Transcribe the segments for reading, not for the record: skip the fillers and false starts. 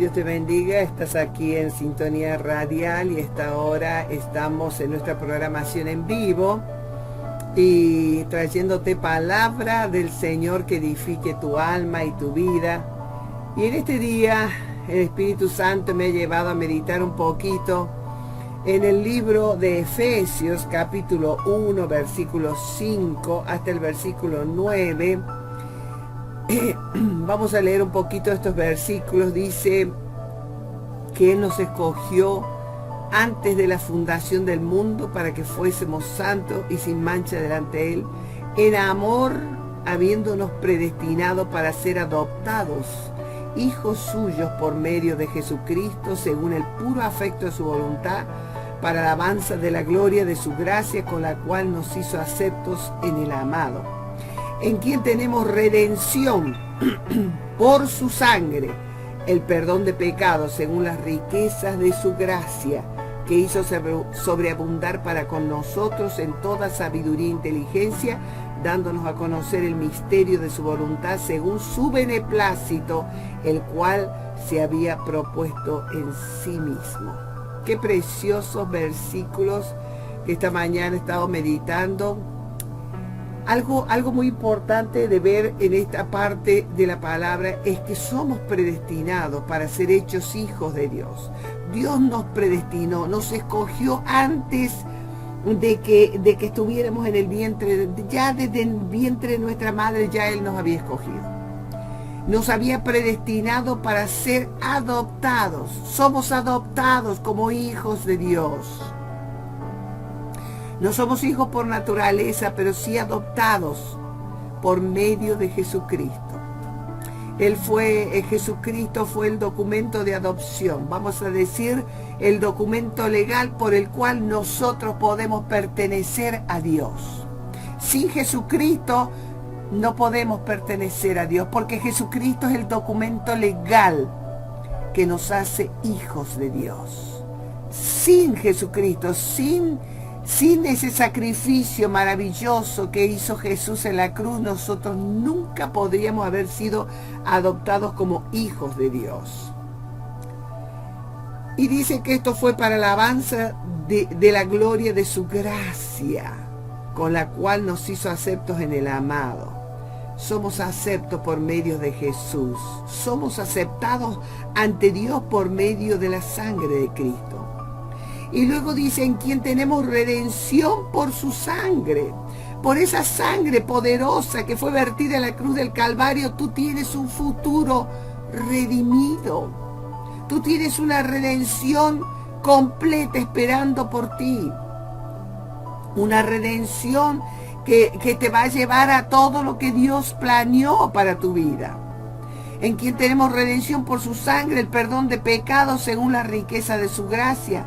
Dios te bendiga, estás aquí en Sintonía Radial y a esta hora estamos en nuestra programación en vivo y trayéndote palabra del Señor que edifique tu alma y tu vida. Y en este día el Espíritu Santo me ha llevado a meditar un poquito en el libro de Efesios, capítulo 1, versículo 5 hasta el versículo 9. Vamos a leer un poquito estos versículos. Dice que Él nos escogió antes de la fundación del mundo para que fuésemos santos y sin mancha delante de Él, en amor, habiéndonos predestinado para ser adoptados hijos suyos por medio de Jesucristo, según el puro afecto de su voluntad, para la alabanza de la gloria de su gracia, con la cual nos hizo aceptos en el amado, en quien tenemos redención por su sangre, el perdón de pecados según las riquezas de su gracia, que hizo sobreabundar para con nosotros en toda sabiduría e inteligencia, dándonos a conocer el misterio de su voluntad según su beneplácito, el cual se había propuesto en sí mismo. Qué preciosos versículos que esta mañana he estado meditando. Algo muy importante de ver en esta parte de la palabra es que somos predestinados para ser hechos hijos de Dios. Dios nos predestinó, nos escogió antes de que estuviéramos en el vientre, ya desde el vientre de nuestra madre ya Él nos había escogido. Nos había predestinado para ser adoptados. Somos adoptados como hijos de Dios. No somos hijos por naturaleza, pero sí adoptados por medio de Jesucristo. Jesucristo fue el documento de adopción, vamos a decir, el documento legal por el cual nosotros podemos pertenecer a Dios. Sin Jesucristo no podemos pertenecer a Dios, porque Jesucristo es el documento legal que nos hace hijos de Dios. Sin Jesucristo, sin ese sacrificio maravilloso que hizo Jesús en la cruz, nosotros nunca podríamos haber sido adoptados como hijos de Dios. Y dice que esto fue para la alabanza de la gloria de su gracia, con la cual nos hizo aceptos en el amado. Somos aceptos por medio de Jesús. Somos aceptados ante Dios por medio de la sangre de Cristo. Y luego dice, en quien tenemos redención por su sangre. Por esa sangre poderosa que fue vertida en la cruz del Calvario, tú tienes un futuro redimido. Tú tienes una redención completa esperando por ti. Una redención que te va a llevar a todo lo que Dios planeó para tu vida. En quien tenemos redención por su sangre, el perdón de pecados según la riqueza de su gracia,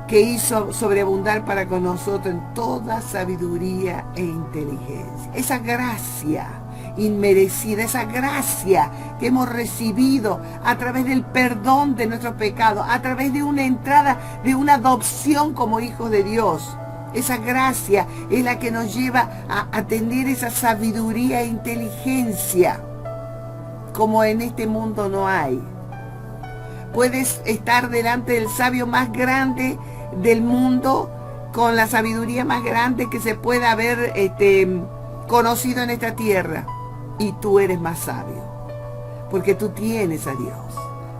que hizo sobreabundar para con nosotros en toda sabiduría e inteligencia. Esa gracia inmerecida, esa gracia que hemos recibido a través del perdón de nuestros pecados, a través de una entrada, de una adopción como hijos de Dios. Esa gracia es la que nos lleva a tener esa sabiduría e inteligencia como en este mundo no hay. Puedes estar delante del sabio más grande del mundo, con la sabiduría más grande que se pueda haber conocido en esta tierra, y tú eres más sabio, porque tú tienes a Dios,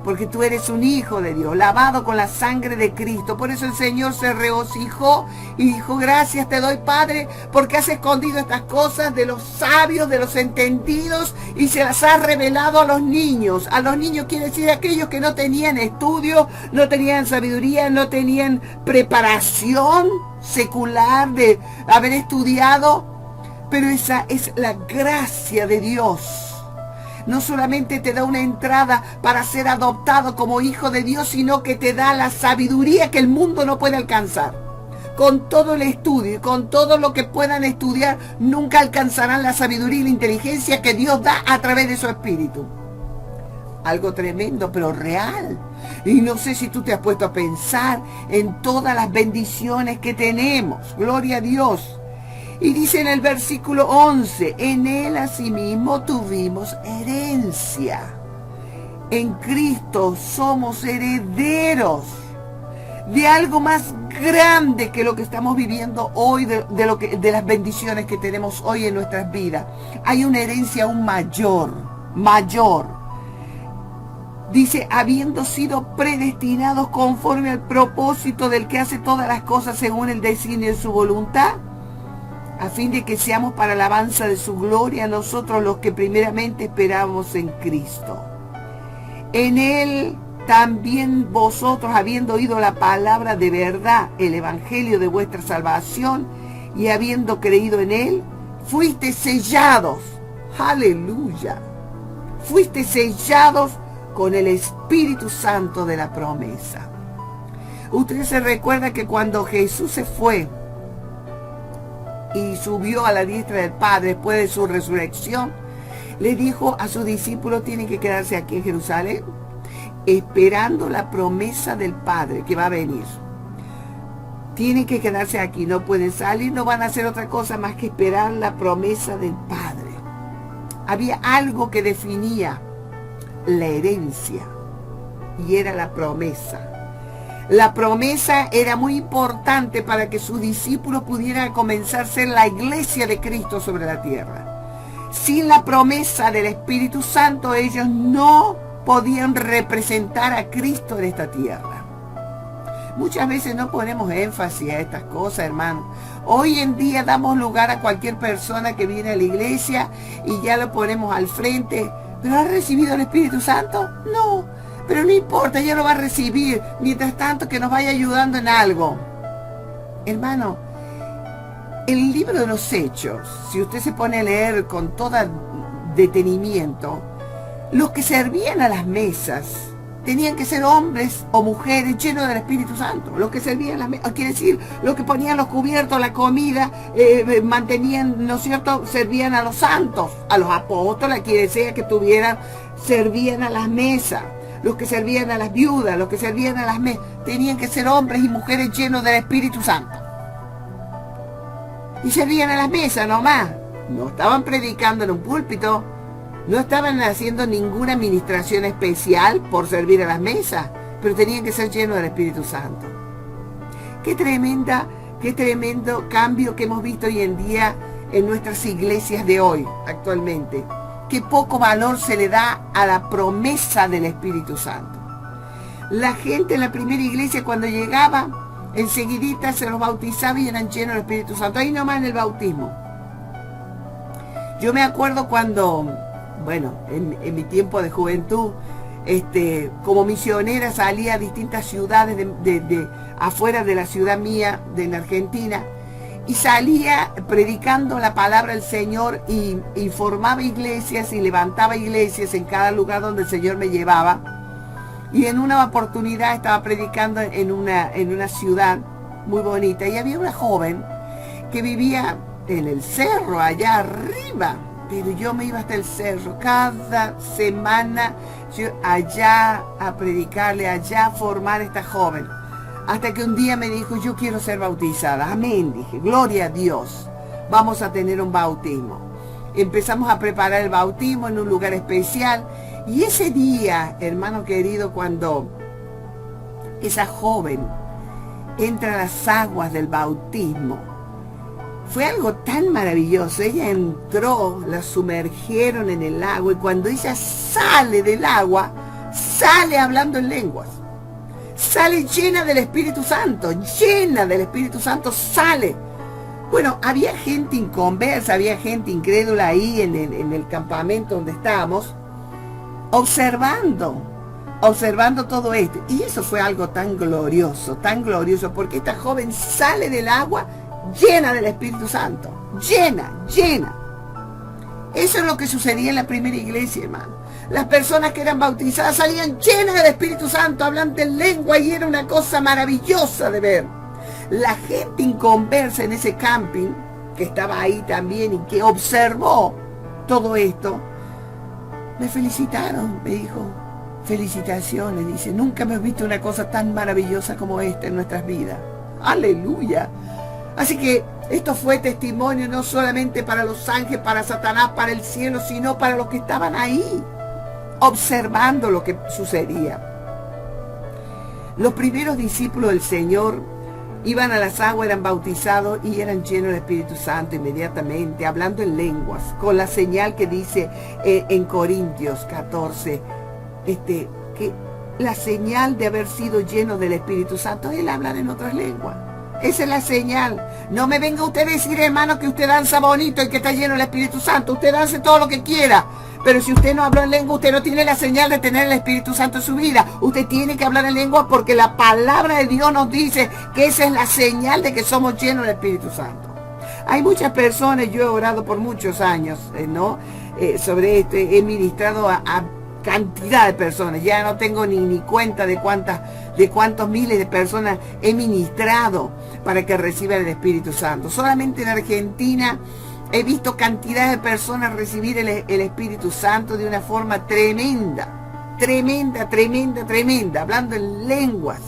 porque tú eres un hijo de Dios, lavado con la sangre de Cristo. Por eso el Señor se regocijó y dijo, gracias te doy, Padre, porque has escondido estas cosas de los sabios, de los entendidos, y se las has revelado a los niños. A los niños quiere decir aquellos que no tenían estudio, no tenían sabiduría, no tenían preparación secular de haber estudiado, pero esa es la gracia de Dios. No solamente te da una entrada para ser adoptado como hijo de Dios, sino que te da la sabiduría que el mundo no puede alcanzar. Con todo el estudio y con todo lo que puedan estudiar, nunca alcanzarán la sabiduría y la inteligencia que Dios da a través de su Espíritu. Algo tremendo, pero real. Y no sé si tú te has puesto a pensar en todas las bendiciones que tenemos. Gloria a Dios. Y dice en el versículo 11, en Él asimismo tuvimos herencia. En Cristo somos herederos de algo más grande que lo que estamos viviendo hoy, de las bendiciones que tenemos hoy en nuestras vidas. Hay una herencia aún mayor. Dice, habiendo sido predestinados conforme al propósito del que hace todas las cosas según el designio de su voluntad, a fin de que seamos para alabanza de su gloria nosotros los que primeramente esperamos en Cristo. En Él también vosotros, habiendo oído la palabra de verdad, el evangelio de vuestra salvación, y habiendo creído en Él, fuisteis sellados. Aleluya. Fuisteis sellados con el Espíritu Santo de la promesa. Ustedes se recuerdan que cuando Jesús se fue y subió a la diestra del Padre después de su resurrección, le dijo a sus discípulos, tienen que quedarse aquí en Jerusalén, esperando la promesa del Padre que va a venir. Tienen que quedarse aquí, no pueden salir, no van a hacer otra cosa más que esperar la promesa del Padre. Había algo que definía la herencia y era la promesa. La promesa era muy importante para que sus discípulos pudieran comenzar a ser la iglesia de Cristo sobre la tierra. Sin la promesa del Espíritu Santo, ellos no podían representar a Cristo en esta tierra. Muchas veces no ponemos énfasis a estas cosas, hermano. Hoy en día damos lugar a cualquier persona que viene a la iglesia y ya lo ponemos al frente. ¿Pero ha recibido el Espíritu Santo? No, pero no importa, ya lo va a recibir. Mientras tanto, que nos vaya ayudando en algo. Hermano, el libro de los Hechos, si usted se pone a leer con todo detenimiento, los que servían a las mesas tenían que ser hombres o mujeres llenos del Espíritu Santo. Los que servían las mesas, quiere decir, los que ponían los cubiertos, la comida, mantenían, ¿no es cierto?, servían a los santos, a los apóstoles, quien sea que tuvieran, servían a las mesas. Los que servían a las viudas, los que servían a las mesas, tenían que ser hombres y mujeres llenos del Espíritu Santo. Y servían a las mesas nomás. No estaban predicando en un púlpito. No estaban haciendo ninguna administración especial por servir a las mesas, pero tenían que ser llenos del Espíritu Santo. Qué tremendo cambio que hemos visto hoy en día en nuestras iglesias de hoy, actualmente. Qué poco valor se le da a la promesa del Espíritu Santo. La gente en la primera iglesia, cuando llegaba, enseguidita se los bautizaba y eran llenos del Espíritu Santo. Ahí nomás en el bautismo. Yo me acuerdo cuando, bueno, en mi tiempo de juventud, como misionera salía a distintas ciudades de afuera de la ciudad mía, en Argentina, y salía predicando la palabra del Señor y formaba iglesias y levantaba iglesias en cada lugar donde el Señor me llevaba. Y en una oportunidad estaba predicando en una ciudad muy bonita y había una joven que vivía en el cerro, allá arriba. Pero yo me iba hasta el cerro, cada semana yo allá a predicarle, allá a formar a esta joven. Hasta que un día me dijo, yo quiero ser bautizada. Amén, dije, gloria a Dios, vamos a tener un bautismo. Empezamos a preparar el bautismo en un lugar especial. Y ese día, hermano querido, cuando esa joven entra a las aguas del bautismo, fue algo tan maravilloso. Ella entró, la sumergieron en el agua y cuando ella sale del agua, sale hablando en lenguas. Sale llena del Espíritu Santo, sale. Bueno, había gente inconversa, había gente incrédula ahí en el campamento donde estábamos, observando todo esto. Y eso fue algo tan glorioso, porque esta joven sale del agua llena del Espíritu Santo, llena. Eso es lo que sucedía en la primera iglesia, hermano. Las personas que eran bautizadas salían llenas del Espíritu Santo, hablando en lengua, y era una cosa maravillosa de ver. La gente inconversa en ese camping, que estaba ahí también y que observó todo esto, me felicitaron, me dijo, felicitaciones, dice, nunca me he visto una cosa tan maravillosa como esta en nuestras vidas. Aleluya. Así que esto fue testimonio no solamente para los ángeles, para Satanás, para el cielo, sino para los que estaban ahí. observando lo que sucedía. Los primeros discípulos del Señor iban a las aguas, eran bautizados y eran llenos del Espíritu Santo inmediatamente, hablando en lenguas, con la señal que dice en Corintios 14, que la señal de haber sido lleno del Espíritu Santo es el hablar en otras lenguas. Esa es la señal. No me venga usted a decir, hermano, que usted danza bonito y que está lleno del Espíritu Santo. Usted dance todo lo que quiera. Pero si usted no habló en lengua, usted no tiene la señal de tener el Espíritu Santo en su vida. Usted tiene que hablar en lengua porque la palabra de Dios nos dice que esa es la señal de que somos llenos del Espíritu Santo. Hay muchas personas, yo he orado por muchos años, sobre esto. He ministrado a cantidad de personas. Ya no tengo ni cuenta de cuántos miles de personas he ministrado para que reciban el Espíritu Santo. Solamente en Argentina he visto cantidad de personas recibir el Espíritu Santo de una forma tremenda, hablando en lenguas,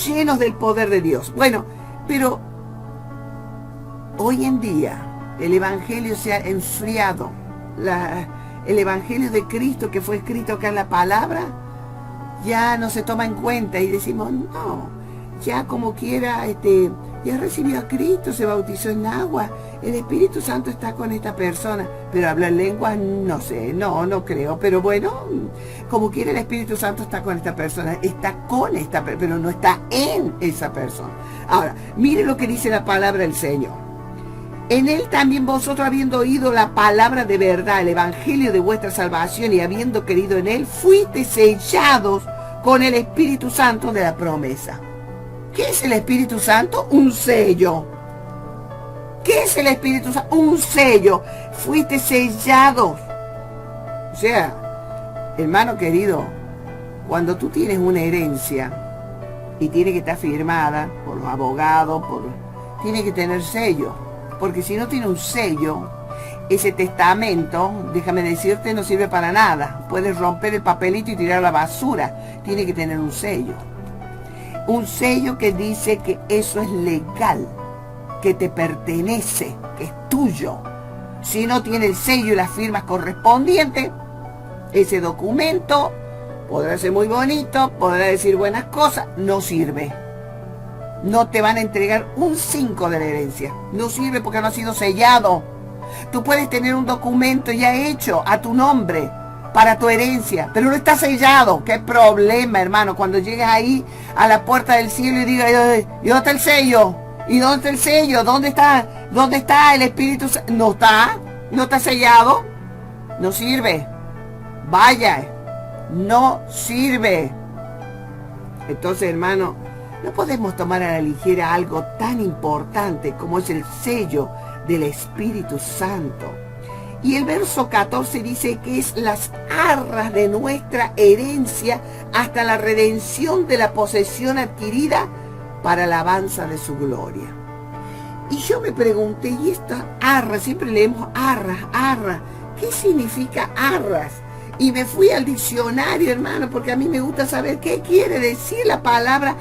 llenos del poder de Dios. Bueno, pero hoy en día el Evangelio se ha enfriado. El Evangelio de Cristo que fue escrito acá en la palabra ya no se toma en cuenta y decimos, no, ya como quiera, ya recibió a Cristo, se bautizó en agua, el Espíritu Santo está con esta persona, pero hablar lenguas, no sé, no creo, pero bueno, como quiera el Espíritu Santo está con esta persona, pero no está en esa persona. Ahora, mire lo que dice la palabra del Señor. En él también vosotros, habiendo oído la palabra de verdad, el evangelio de vuestra salvación, y habiendo creído en él, fuisteis sellados con el Espíritu Santo de la promesa. ¿Qué es el Espíritu Santo? Un sello. ¿Qué es el Espíritu Santo? Un sello. Fuiste sellados. O sea, hermano querido, cuando tú tienes una herencia y tiene que estar firmada por los abogados, tiene que tener sello. Porque si no tiene un sello, ese testamento, déjame decirte, no sirve para nada. Puedes romper el papelito y tirar a la basura. Tiene que tener un sello. Un sello que dice que eso es legal, que te pertenece, que es tuyo. Si no tiene el sello y las firmas correspondientes, ese documento podrá ser muy bonito, podrá decir buenas cosas, no sirve. No te van a entregar un 5 de la herencia. No sirve porque no ha sido sellado. Tú puedes tener un documento ya hecho a tu nombre para tu herencia, pero no está sellado. ¿Qué problema, hermano? Cuando llegas ahí a la puerta del cielo y digas, ¿y dónde está el sello? ¿Y dónde está el sello? ¿Dónde está el Espíritu Santo? No está sellado. No sirve. Vaya, no sirve. Entonces, hermano, no podemos tomar a la ligera algo tan importante como es el sello del Espíritu Santo. Y el verso 14 dice que es las arras de nuestra herencia hasta la redención de la posesión adquirida para alabanza de su gloria. Y yo me pregunté, ¿y esta arras? Siempre leemos arras. ¿Qué significa arras? Y me fui al diccionario, hermano, porque a mí me gusta saber qué quiere decir la palabra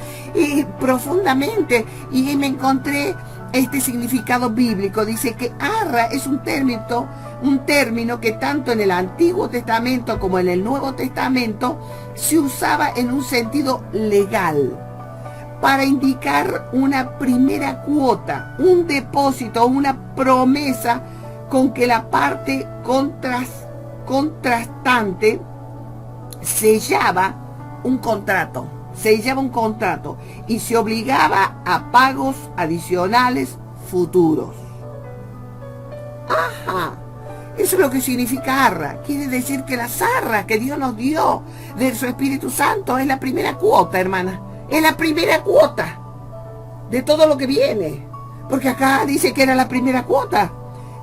profundamente. Y me encontré este significado bíblico. Dice que arra es un término que tanto en el Antiguo Testamento como en el Nuevo Testamento se usaba en un sentido legal para indicar una primera cuota, un depósito, una promesa con que la parte contrastante sellaba un contrato y se obligaba a pagos adicionales futuros. Ajá, eso es lo que significa arra. Quiere decir que las arras que Dios nos dio de su Espíritu Santo es la primera cuota, hermana. Es la primera cuota de todo lo que viene. Porque acá dice que era la primera cuota,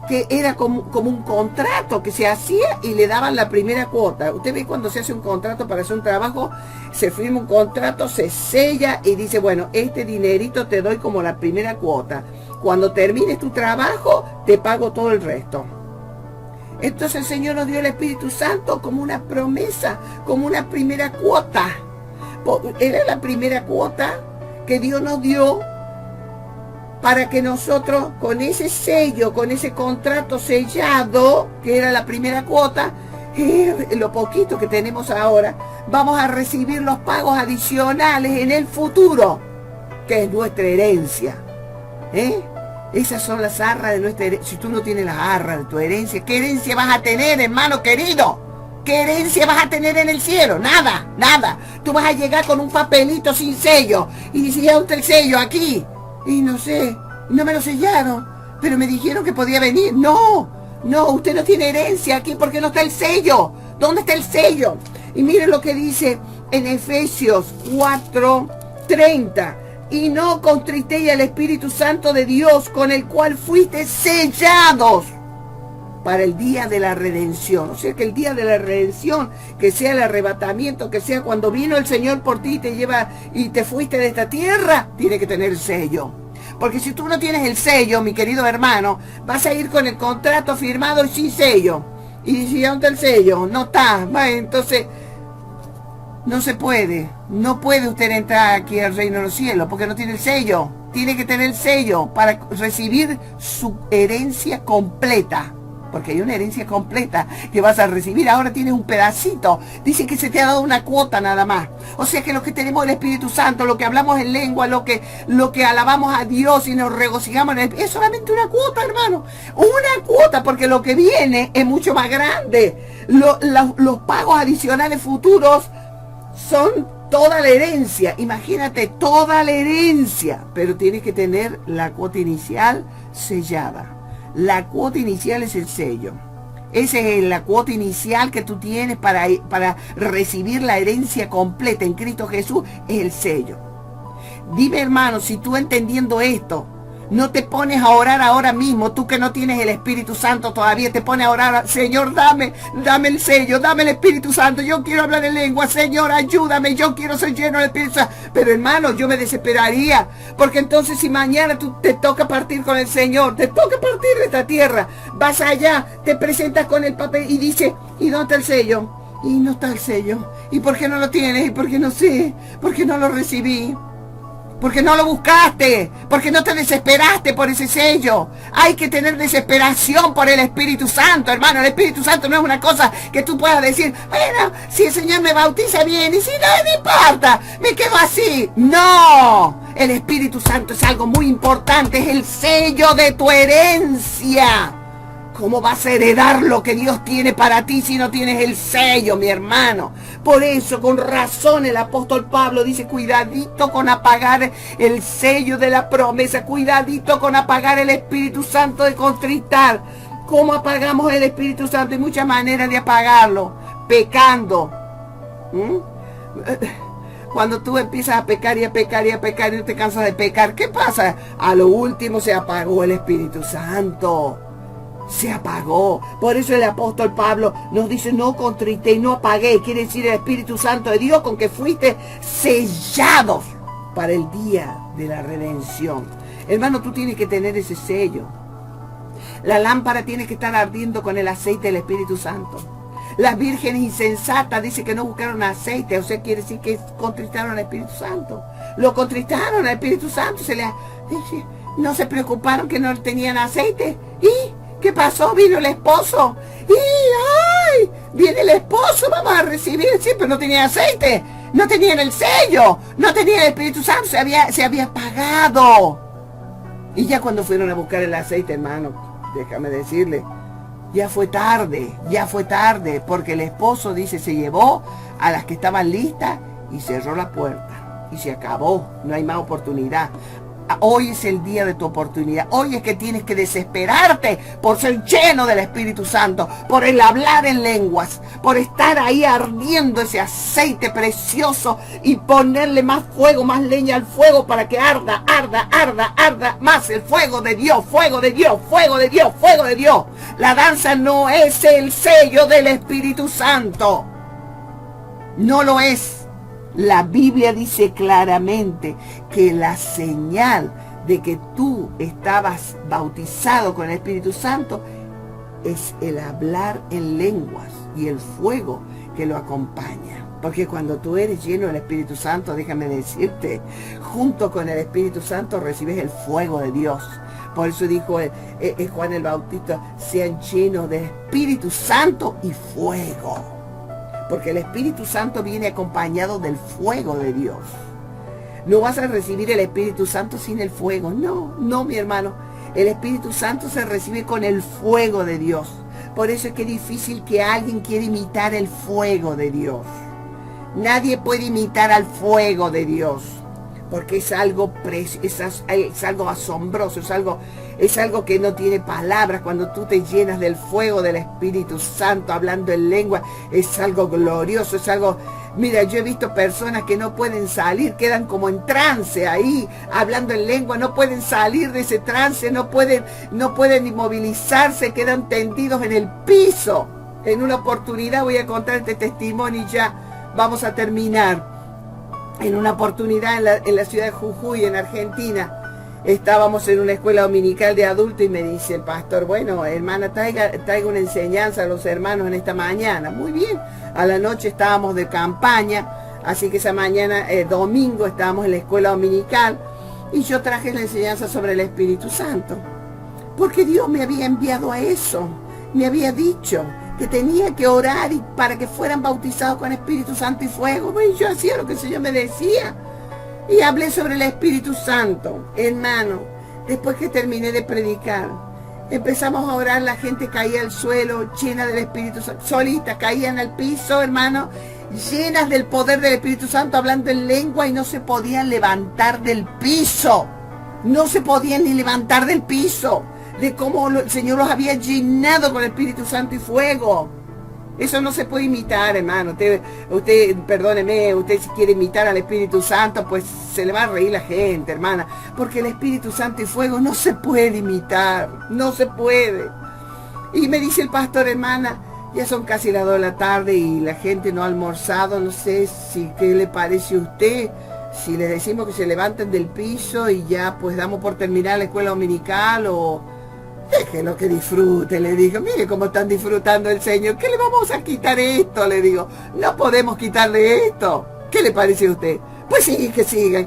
que era como un contrato que se hacía y le daban la primera cuota. Usted ve cuando se hace un contrato para hacer un trabajo, se firma un contrato, se sella y dice, bueno, este dinerito te doy como la primera cuota. Cuando termines tu trabajo, te pago todo el resto. Entonces el Señor nos dio el Espíritu Santo como una promesa, como una primera cuota. Era la primera cuota que Dios nos dio para que nosotros, con ese sello, con ese contrato sellado, que era la primera cuota, lo poquito que tenemos ahora, vamos a recibir los pagos adicionales en el futuro, que es nuestra herencia. Esas son las arras de nuestra herencia. Si tú no tienes las arras de tu herencia, ¿qué herencia vas a tener, hermano querido? ¿Qué herencia vas a tener en el cielo? Nada, nada. Tú vas a llegar con un papelito sin sello y dices, ¿ya está el sello aquí? Y no sé, no me lo sellaron, pero me dijeron que podía venir. No, usted no tiene herencia aquí porque no está el sello. ¿Dónde está el sello? Y miren lo que dice en Efesios 4:30. Y no contristéis al Espíritu Santo de Dios, con el cual fuiste sellados para el día de la redención. O sea que el día de la redención, que sea el arrebatamiento, que sea cuando vino el Señor por ti y te lleva y te fuiste de esta tierra, tiene que tener sello. Porque si tú no tienes el sello, mi querido hermano, vas a ir con el contrato firmado y sin sello. Y si ¿dónde está el sello? No está. Bueno, entonces no se puede. No puede usted entrar aquí al reino de los cielos porque no tiene el sello. Tiene que tener el sello para recibir su herencia completa. Porque hay una herencia completa que vas a recibir. Ahora tienes un pedacito. Dice que se te ha dado una cuota nada más. O sea que los que tenemos el Espíritu Santo, lo que hablamos en lengua, lo que alabamos a Dios y nos regocijamos en él, es solamente una cuota, hermano. Una cuota, porque lo que viene es mucho más grande. Los pagos adicionales futuros son toda la herencia. Imagínate, toda la herencia. Pero tienes que tener la cuota inicial sellada. La cuota inicial es el sello. Esa es la cuota inicial que tú tienes para recibir la herencia completa en Cristo Jesús, es el sello. Dime, hermano, si tú entendiendo esto, no te pones a orar ahora mismo, tú que no tienes el Espíritu Santo todavía, te pones a orar, Señor, dame el sello, dame el Espíritu Santo, yo quiero hablar en lengua, Señor, ayúdame, yo quiero ser lleno del Espíritu Santo. Pero hermano, yo me desesperaría, porque entonces si mañana tú te toca partir con el Señor, te toca partir de esta tierra, vas allá, te presentas con el papel y dice, ¿y dónde está el sello? Y no está el sello. ¿Y por qué no lo tienes? ¿Y por qué no sé? ¿Por qué no lo recibí? Porque no lo buscaste, porque no te desesperaste por ese sello. Hay que tener desesperación por el Espíritu Santo, hermano. El Espíritu Santo no es una cosa que tú puedas decir, bueno, si el Señor me bautiza bien, y si no importa, me quedo así. No, el Espíritu Santo es algo muy importante, es el sello de tu herencia. ¿Cómo vas a heredar lo que Dios tiene para ti si no tienes el sello, mi hermano? Por eso, con razón, el apóstol Pablo dice, cuidadito con apagar el sello de la promesa, cuidadito con apagar el Espíritu Santo de contristar. ¿Cómo apagamos el Espíritu Santo? Hay muchas maneras de apagarlo. Pecando. Cuando tú empiezas a pecar y a pecar y a pecar y no te cansas de pecar, ¿qué pasa? A lo último se apagó el Espíritu Santo. Se apagó. Por eso el apóstol Pablo nos dice, no contristéis, no apaguéis. Quiere decir el Espíritu Santo de Dios con que fuiste sellados para el día de la redención. Hermano, tú tienes que tener ese sello. La lámpara tiene que estar ardiendo con el aceite del Espíritu Santo. Las vírgenes insensatas dice que no buscaron aceite, o sea, quiere decir que contristaron al Espíritu Santo. Lo contristaron al Espíritu Santo, no se preocuparon que no tenían aceite. ¿Y qué pasó? Vino el esposo. Y ¡ay! Viene el esposo, vamos a recibir. Sí, pero no tenía aceite, no tenían el sello, no tenían el Espíritu Santo, se había apagado. Y ya cuando fueron a buscar el aceite, hermano, déjame decirle, ya fue tarde, porque el esposo, dice, se llevó a las que estaban listas y cerró la puerta. Y se acabó, no hay más oportunidad. Hoy es el día de tu oportunidad. Hoy es que tienes que desesperarte por ser lleno del Espíritu Santo, por el hablar en lenguas, por estar ahí ardiendo ese aceite precioso y ponerle más fuego, más leña al fuego para que arda más el fuego de Dios, fuego de Dios, fuego de Dios, fuego de Dios. La danza no es el sello del Espíritu Santo. No lo es. La Biblia dice claramente que la señal de que tú estabas bautizado con el Espíritu Santo es el hablar en lenguas y el fuego que lo acompaña. Porque cuando tú eres lleno del Espíritu Santo, déjame decirte, junto con el Espíritu Santo recibes el fuego de Dios. Por eso dijo Juan el Bautista, sean llenos del Espíritu Santo y fuego. Porque el Espíritu Santo viene acompañado del fuego de Dios. No vas a recibir el Espíritu Santo sin el fuego. No, no, mi hermano. El Espíritu Santo se recibe con el fuego de Dios. Por eso es que es difícil que alguien quiera imitar el fuego de Dios. Nadie puede imitar al fuego de Dios, porque es algo asombroso, es algo que no tiene palabras. Cuando tú te llenas del fuego del Espíritu Santo, hablando en lengua, es algo glorioso, es algo... Mira, yo he visto personas que no pueden salir, quedan como en trance ahí, hablando en lengua, no pueden salir de ese trance, no pueden inmovilizarse, quedan tendidos en el piso. En una oportunidad voy a contar este testimonio y ya vamos a terminar. En una oportunidad en la ciudad de Jujuy, en Argentina, estábamos en una escuela dominical de adultos y me dice el pastor, bueno, hermana, traiga una enseñanza a los hermanos en esta mañana. Muy bien, a la noche estábamos de campaña, así que esa mañana, domingo, estábamos en la escuela dominical y yo traje la enseñanza sobre el Espíritu Santo, porque Dios me había enviado a eso, me había dicho que tenía que orar y para que fueran bautizados con Espíritu Santo y fuego. Y yo hacía lo que el Señor me decía. Y hablé sobre el Espíritu Santo, hermano. Después que terminé de predicar, empezamos a orar, la gente caía al suelo, llena del Espíritu Santo, solitas, caían al piso, hermano, llenas del poder del Espíritu Santo, hablando en lengua y no se podían levantar del piso. No se podían ni levantar del piso, de cómo el Señor los había llenado con el Espíritu Santo y fuego. Eso no se puede imitar, hermano. Usted, perdóneme, usted si quiere imitar al Espíritu Santo, pues se le va a reír la gente, hermana. Porque el Espíritu Santo y fuego no se puede imitar, no se puede. Y me dice el pastor, hermana, ya son casi las 2 de la tarde y la gente no ha almorzado, no sé qué le parece a usted. Si le decimos que se levanten del piso y ya pues damos por terminar la escuela dominical o... Déjelo que disfrute, le digo. Mire cómo están disfrutando el Señor. ¿Qué le vamos a quitar esto? Le digo. No podemos quitarle esto. ¿Qué le parece a usted? Pues sí, que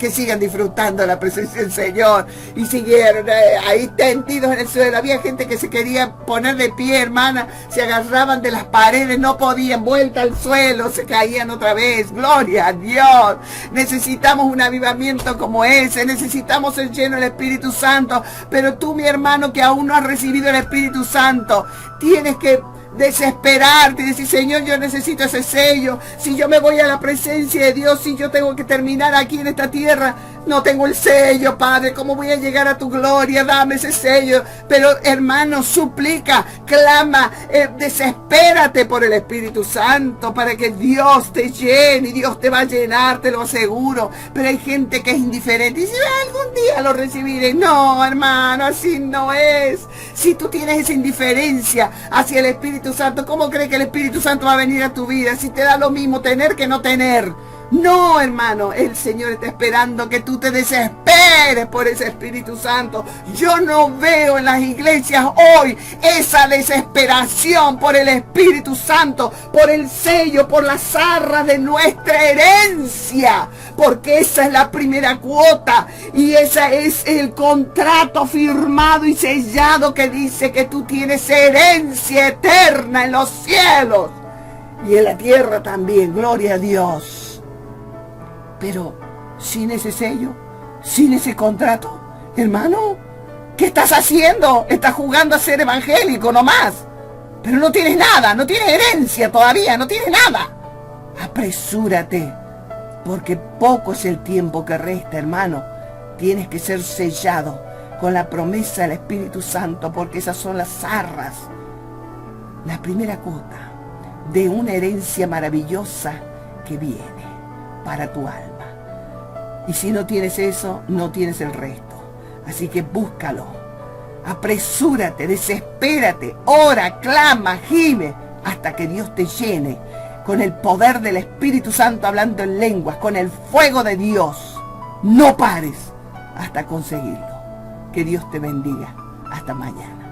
sigan disfrutando la presencia del Señor. Y siguieron ahí tendidos en el suelo. Había gente que se quería poner de pie, hermana. Se agarraban de las paredes, no podían, vuelta al suelo, se caían otra vez. Gloria a Dios. Necesitamos un avivamiento como ese. Necesitamos ser llenos del Espíritu Santo. Pero tú, mi hermano, que aún no has recibido el Espíritu Santo, tienes que desesperarte y decir, Señor, yo necesito ese sello. Si yo me voy a la presencia de Dios, si yo tengo que terminar aquí en esta tierra, no tengo el sello, Padre, ¿cómo voy a llegar a tu gloria? Dame ese sello. Pero, hermano, suplica, clama, desespérate por el Espíritu Santo para que Dios te llene, y Dios te va a llenar, te lo aseguro. Pero hay gente que es indiferente y dice, algún día lo recibiré. No, hermano, así no es. Si tú tienes esa indiferencia hacia el Espíritu Santo, ¿cómo crees que el Espíritu Santo va a venir a tu vida? Si te da lo mismo tener que no tener. No, hermano, el Señor está esperando que tú te desesperes por ese Espíritu Santo. Yo no veo en las iglesias hoy esa desesperación por el Espíritu Santo, por el sello, por las arras de nuestra herencia. Porque esa es la primera cuota y ese es el contrato firmado y sellado que dice que tú tienes herencia eterna en los cielos y en la tierra también. Gloria a Dios. Pero sin ese sello, sin ese contrato, hermano, ¿qué estás haciendo? Estás jugando a ser evangélico nomás. Pero no tienes nada, no tienes herencia todavía, no tienes nada. Apresúrate, porque poco es el tiempo que resta, hermano. Tienes que ser sellado con la promesa del Espíritu Santo, porque esas son las arras, la primera cuota de una herencia maravillosa que viene para tu alma. Y si no tienes eso, no tienes el resto. Así que búscalo. Apresúrate, desespérate, ora, clama, gime, hasta que Dios te llene con el poder del Espíritu Santo, hablando en lenguas, con el fuego de Dios. No pares hasta conseguirlo. Que Dios te bendiga. Hasta mañana.